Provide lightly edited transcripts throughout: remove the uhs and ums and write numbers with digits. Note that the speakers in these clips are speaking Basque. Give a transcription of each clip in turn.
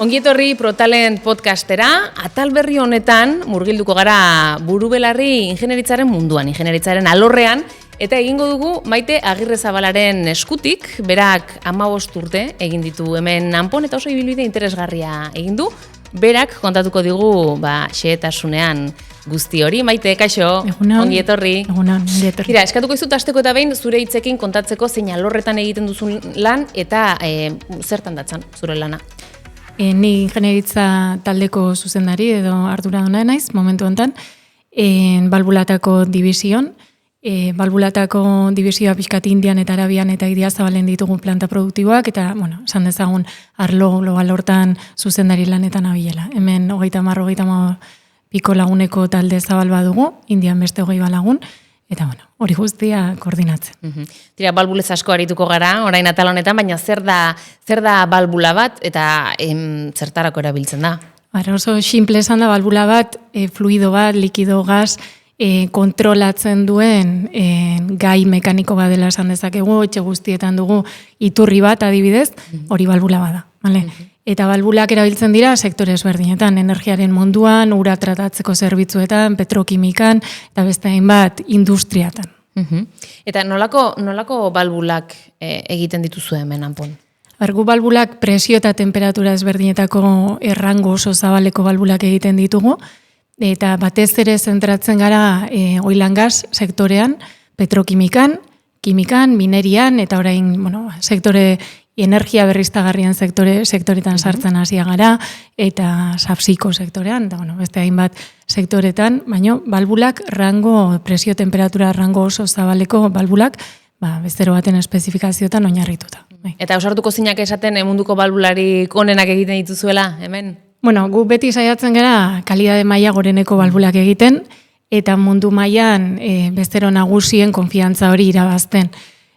Ongietorri ProTalent podcastera, atal berri honetan murgilduko gara burubelarri ingenieritzaren munduan, ingenieritzaren alorrean, eta egingo dugu Maite Agirrezabalaren eskutik, berak 15 urte egin ditu hemen Anpon, eta oso ibilbide interesgarria egin du. Berak kontatuko digu xehetasunean guzti hori. Maite, kaixo, ongietorri. Egunon, ongietorri. Kira, eskatuko izut asteko eta behin zure hitzekin kontatzeko zein alorretan egiten duzun lan eta zertan datzan zure lana. Ni ingenieritza taldeko zuzendari edo arduraduna naiz, momentu honetan, balbulatako dibision. Balbulatako dibisioa pixkat Indian eta Arabian eta Idiazabalen ditugu planta produktiboak, eta, esan dezagun, arlo global hortan zuzendari lanetan abilela. Hemen 30 piko laguneko talde zabal badugu, Indian beste 20 lagun, eta hori guztia koordinatzen. Tira, balbulez asko arituko gara, orain atal honetan, baina zer da balbula bat eta zertarako erabiltzen da? Oso simple esan da, balbula bat, fluido bat, likido, gas, kontrolatzen duen gai mekaniko bat dela esan dezakegu, etxe guztietan dugu iturri bat adibidez, hori balbula bada. Vale? Eta balbulak erabiltzen dira sektore ezberdinetan, energiaren munduan, ura tratatzeko zerbitzuetan, petrokimikan, eta beste hainbat industriatan. Eta nolako balbulak egiten dituzu hemen Anpon? Gu balbulak presio eta temperatura ezberdinetako errango oso zabaleko balbulak egiten ditugu, eta batez ere zentratzen gara oil and gas sektorean, petrokimikan, kimikan, minerian, eta orain sektore energia berriztagarrien sektoretan sartzen hasia gara, eta sapsiko sektorean, eta beste hainbat sektoretan, baina balbulak presio temperatura rango oso zabaleko balbulak, bezero baten espezifikazioetan oinarrituta. Eta osartuko zinak esaten munduko balbularik onenak egiten dituzuela, hemen? Gu beti saiatzen gara kalidade maila goreneko balbulak egiten, eta mundu mailan bezero nagusien konfiantza hori irabazten.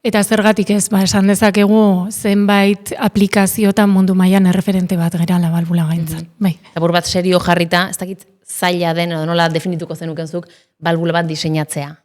Eta zergatik ez, esan dezakegu zenbait aplikaziotan mundu mailan erreferente bat gerala balbula gaintzan. Labur bat serio jarrita, ez dakit zaila den, edo nola definituko zenukenzuk, balbula bat diseinatzea?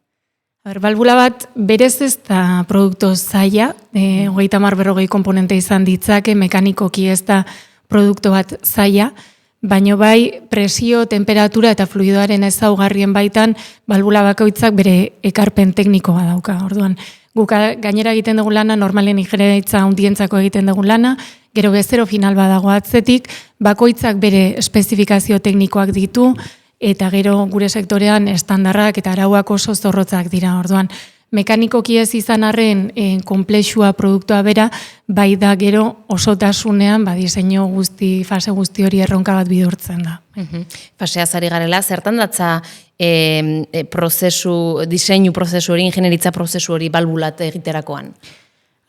Balbula bat berez ez da produktu zaila, 30-40 komponente izan ditzake, mekanikoki ez da produktu bat zaila, baino bai presio, temperatura eta fluidoaren ezaugarrien baitan balbula bakoitzak bere ekarpen tekniko badauka. Orduan, guk gainera egiten dugu lana, normalen ingeniaritza handientzako egiten dugu lana, gero bezero final badago atzetik, bakoitzak bere espezifikazio teknikoak ditu, eta gero gure sektorean estandarrak eta arauak oso zorrotzak dira. Orduan, mekanikoki ez izan arren konplexua produktua bera, bai da gero osotasunean diseinu fase guzti hori erronka bat bidurtzen da. Fasea zari garela, zertan datza diseinu prozesu hori, ingenieritza prozesu hori balbulat egiterakoan?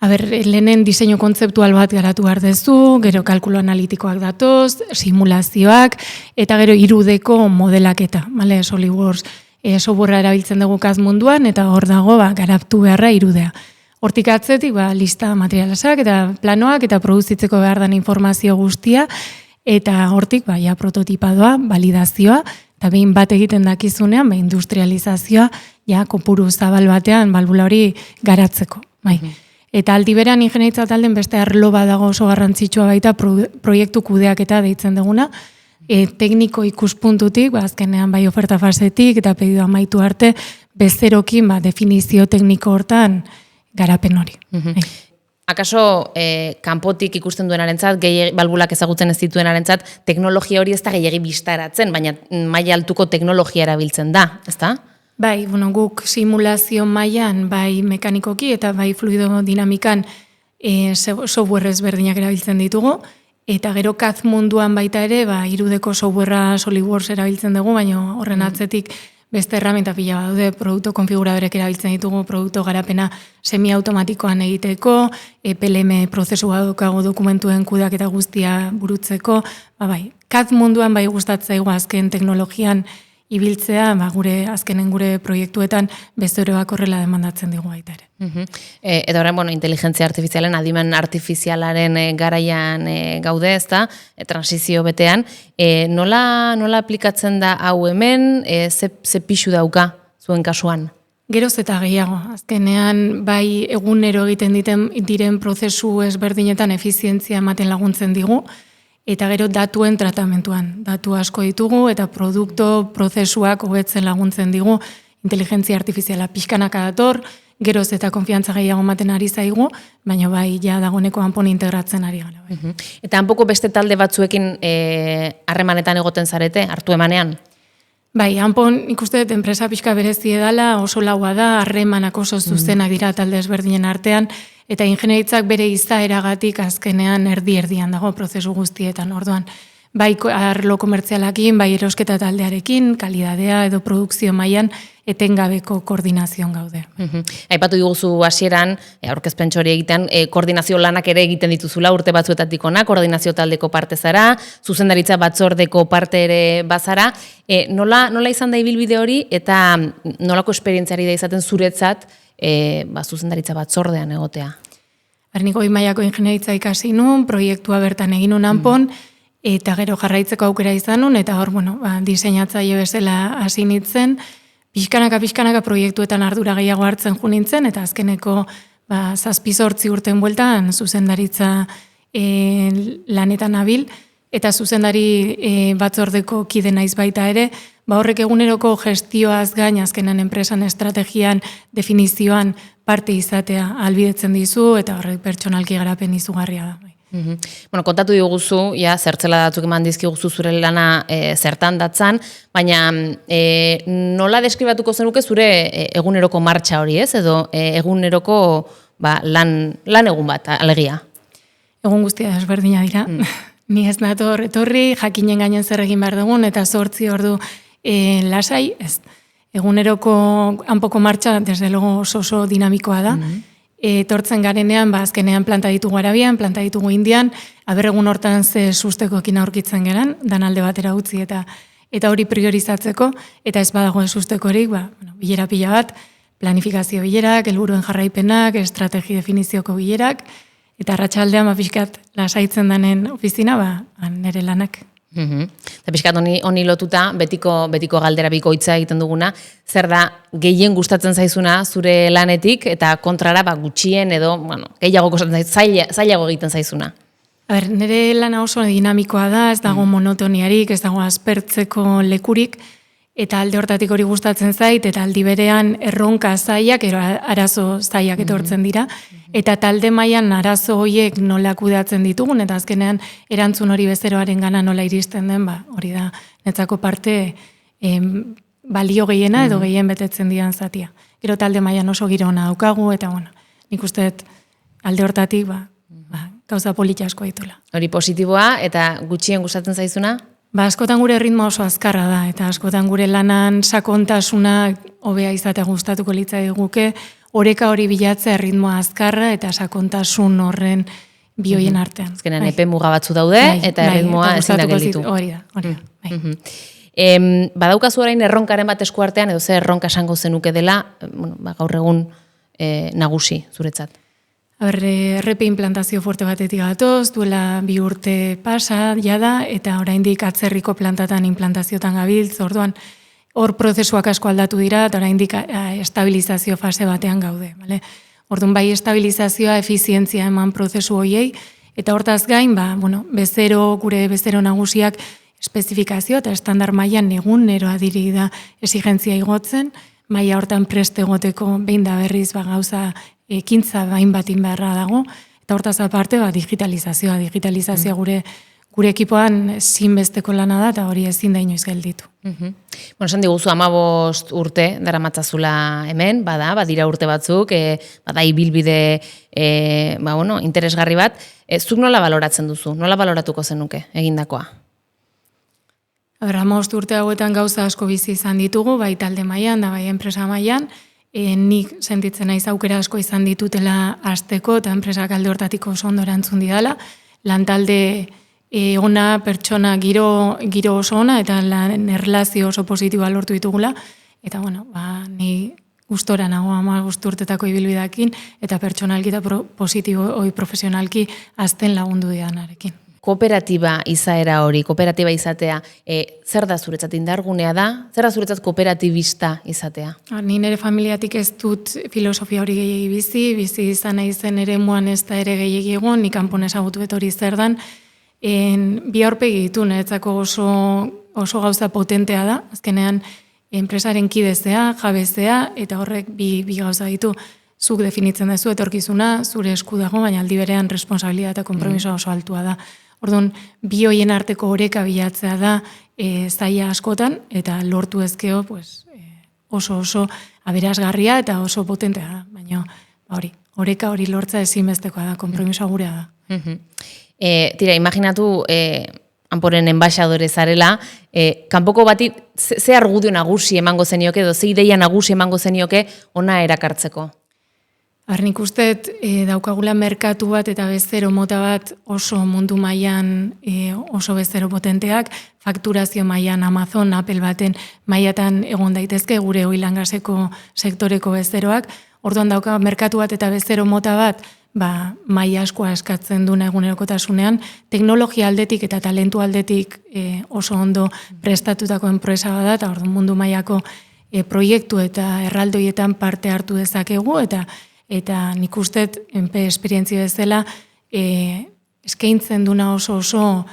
Lehenen diseinu kontzeptual bat garatu behar dezu, gero kalkulo analitikoak datoz, simulazioak, eta gero irudeko modelaketa, SolidWorks, softwarea erabiltzen dugu kaz munduan, eta hor dago garatu beharra irudea. Hortik atzetik lista materialazak eta planoak eta produzitzeko behar dan informazio guztia, eta hortik prototipadoa, validazioa, eta behin bat egiten dakizunean, industrializazioa, kopuru zabal batean balbula hori garatzeko. Eta aldi berean ingeniaritza talden beste arlo badago oso garrantzitsua baita proiektu kudeaketa deitzen duguna, tekniko ikuspuntutik, azkenean bai oferta fasetik eta pedido amaitu arte, bezerokin definizio tekniko hortan garapen hori. Akaso, kanpotik ikusten duenarentzat, balbulak ezagutzen ez dituenarentzat, teknologia hori ez da gehiagi bistaratzen, baina maila altuko teknologia erabiltzen da, ez da? Bai, guk simulazio mailan bai mekanikoki eta bai fluido dinamikan software ezberdinak erabiltzen ditugu, eta gero CAD munduan baita ere, irudeko softwarea SolidWorks erabiltzen dugu, baina horren atzetik beste erramenta pila badaude, produktu konfiguradorek erabiltzen ditugu, produktu garapena semiautomatikoan egiteko, PLM prozesu badukago dokumentuen kudeak eta guztia burutzeko, CAD munduan bai gustatzaigu azken teknologian ibiltzea, azkenen gure proiektuetan bezeroak horrela demandatzen digu baita ere. Eta orain, inteligentzia artifizialen, adimen artifizialaren garaian gaude, ez da, transizio betean, nola aplikatzen da hau hemen, ze pixu dauka zuen kasuan? Geroz eta gehiago, azkenean bai egunero egiten diren prozesu ezberdinetan efizientzia ematen laguntzen digu, eta gero datuen tratamentuan. Datu asko ditugu eta produkto prozesuak hobetzen laguntzen digu, inteligentzia artifiziala pixkanaka dator, geroz eta konfiantza gehiago ematen ari zaigu, baina bai, ja dagoeneko hanpon integratzen ari gara. Bai. Eta hanpoko beste talde batzuekin harremanetan egoten zarete, hartu emanean? Bai, hanpon ikuste dut enpresa pixka berezi edala, oso laua da, harremanak oso zuzenak dira talde ezberdinen artean, eta ingenieritzak bere izaeragatik azkenean erdi-erdian dago prozesu guztietan, orduan. Bai arlo komertzialakin, bai erosketa taldearekin, kalidadea edo produkzio mailan etengabeko koordinazioan gaude. Aipatu diguzu hasieran, aurkezpentxo hori egiten, koordinazio lanak ere egiten dituzula urte batzuetatik ona, koordinazio taldeko parte zara, zuzendaritza batzordeko parte ere bazara. Nola izan da ibilbide hori eta nolako esperientziari da izaten zuretzat zuzendaritza batzordean egotea? Niko mailako ingeniaritza ikasi nun, proiektua bertan egin nun hanpon, eta gero jarraitzeko aukera izan nun, eta hor, diseinatzaile bezala hasi nintzen, pixkanaka proiektuetan ardura gehiago hartzen jo nintzen, eta azkeneko 7-8 urten bueltan zuzendaritza lanetan nabil, eta zuzendari batzordeko kide naiz baita ere, horrek eguneroko gestioaz gain azkenan enpresan estrategian, definizioan parte izatea albidetzen dizu, eta horrek pertsonalki garapen izugarria da. Kontatu diguzu, zertzela datzuk eman dizkiguzu zure lana zertan datzan, baina nola deskribatuko zenuke zure eguneroko martxa hori, ez? Edo eguneroko lan egun bat, alegia? Egun guztia desberdina dira. Ni ez nator etorri, jakinen gainen zer egin behar dugun, eta 8 ordu lasai, ez. Eguneroko hanpoko martxa, desde logo oso dinamikoa da. Etortzen garenean, azkenean planta ditugu Arabian, planta ditugu Indian, egun hortan ze sustekoekin aurkitzen geran, dan alde batera utzi eta hori priorizatzeko, eta ez badago sustekorik, bilera pila bat, planifikazio bilerak, helburuen jarraipenak, estrategi definizioko bilerak, eta arratsaldean pixkat lasaitzen danen ofizina, nire lanak. Eta pixkat honi lotuta, betiko galdera bikoitza egiten duguna, zer da gehien gustatzen zaizuna zure lanetik, eta kontrara gutxien edo gehiago kostatzen zailago egiten zaizuna? Nire lana oso dinamikoa da, ez dago monotoniarik, ez dago aspertzeko lekurik, eta alde hortatik hori gustatzen zait, eta aldi berean erronka zailak, arazo zailak etortzen dira, eta talde mailan arazo horiek nola kudeatzen ditugun, eta azkenean erantzun hori bezeroaren gana nola iristen den, hori da netzako parte balio gehiena edo gehien betetzen dian zatia. Gero talde mailan oso giro ona daukagu, eta nik uste alde hortatik gauza polita asko ditula. Hori positiboa eta gutxien gustatzen zaizuna? Askotan gure ritmo oso azkarra da, eta askotan gure lanan sakontasuna hobea izatea gustatuko litzaiguke, oreka hori bilatzea ritmoa azkarra eta sakontasun horren bioien artean. Azkenean epe muga batzu daude eta ritmoa ezin da gelditu. Hori da. Badaukazu orain erronkaren bat esku artean edo zer erronka esango zenuke dela, gaur egun nagusi zuretzat? RP implantazio fuerte batetik gatoz, duela 2 urte pasa, jada, eta oraindik atzerriko plantatan implantaziotan gabiltz, orduan hor prozesuak asko aldatu dira, eta oraindik estabilizazio fase batean gaude. Orduan bai estabilizazioa, efizientzia eman prozesu hoiei, eta hortaz gain, gure bezero nagusiak espezifikazio eta estandar mailan egunero adiri da exigentzia igotzen, maila hortan prest egoteko behin da berriz gauza ekintza bain batin beharra dago, eta hortaz aparte digitalizazioa gure ekipoan zinbesteko lana da, eta hori ezin da inoiz gelditu. Esan diguzu 15 urte daramatzazula hemen, badira urte batzuk, bada ibilbide interesgarri bat, zuk nola baloratzen duzu, nola baloratuko zenuke egindakoa? 15 urte hauetan gauza asko bizi izan ditugu, bai talde mailan da bai enpresa mailan, nik sentitzen naiz aukera asko izan ditutela hasteko eta enpresak alde hortatiko oso ondo erantzun didala, lantalde ona, pertsona giro oso ona eta erlazio oso positiboa lortu ditugula, eta ni gustora nago 15 urtetako ibilbideekin eta pertsonalki eta positibo profesionalki azten lagundu didanarekin. Kooperatiba izaera hori, kooperatiba izatea, zer da zuretzat indargunea da? Zer da zuretzat kooperatibista izatea? Ni nire familiatik ez dut filosofia hori gehiagi bizi izan nahi zen ere muan ez da ere gehiagi egon, nik kanpon ezagutu hori zer dan, bi aurpegi ditu, niretzako oso gauza potentea da, azkenean enpresaren kidezea, jabezea, eta horrek bi gauza ditu, zuk definitzen duzu etorkizuna, zure esku dago, baina aldi berean responsabilitatea eta konpromisoa oso altua da. Orduan, bi hoien arteko oreka bilatzea da zaila askotan, eta lortu ezkeo pues, oso aberasgarria eta oso potentea da. Baina oreka hori lortza ezinbestekoa da, konpromisoa gurea da. Tira, imaginatu Anporen enbaixadore zarela, kanpoko bati ze argudio nagusi emango zenioke, edo ze ideia nagusi emango zenioke ona erakartzeko? Nik usteet daukagula merkatu bat eta bezero mota bat oso mundu mailan oso bezero potenteak, fakturazio mailan Amazon, Apple baten mailatan egon daitezke gure oil and gaseko sektoreko bezeroak, orduan dauka merkatu bat eta bezero mota bat, maila askoa eskatzen duna egunerokotasunean, teknologia aldetik eta talentu aldetik oso ondo prestatutako enpresa bat da, eta orduan mundu mailako proiektu eta erraldoietan parte hartu dezakegu, eta nik usteet, esperientzia bezala, eskaintzen duna oso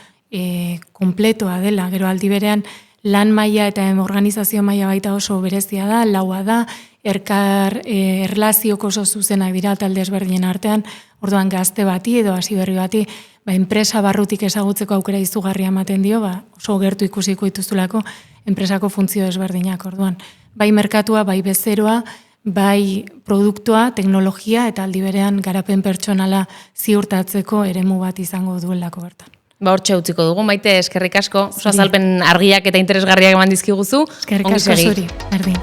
kompletoa dela, gero aldi berean lan maila eta organizazio maila baita oso berezia da, laua da, erlazioko oso zuzenak dira talde ezberdinen artean, orduan gazte bati edo hasi berri bati, enpresa barrutik ezagutzeko aukera izugarria ematen dio, oso gertu ikusiko dituzulako enpresako funtzio ezberdinak, orduan. Bai merkatua, bai bezeroa, bai produktua, teknologia eta aldi berean garapen pertsonala ziurtatzeko eremu bat izango duelako bertan. Hortxe utziko dugu, Maite, eskerrik asko, oso azalpen argiak eta interesgarriak eman dizkiguzu. Eskerrik asko zuri, berdin.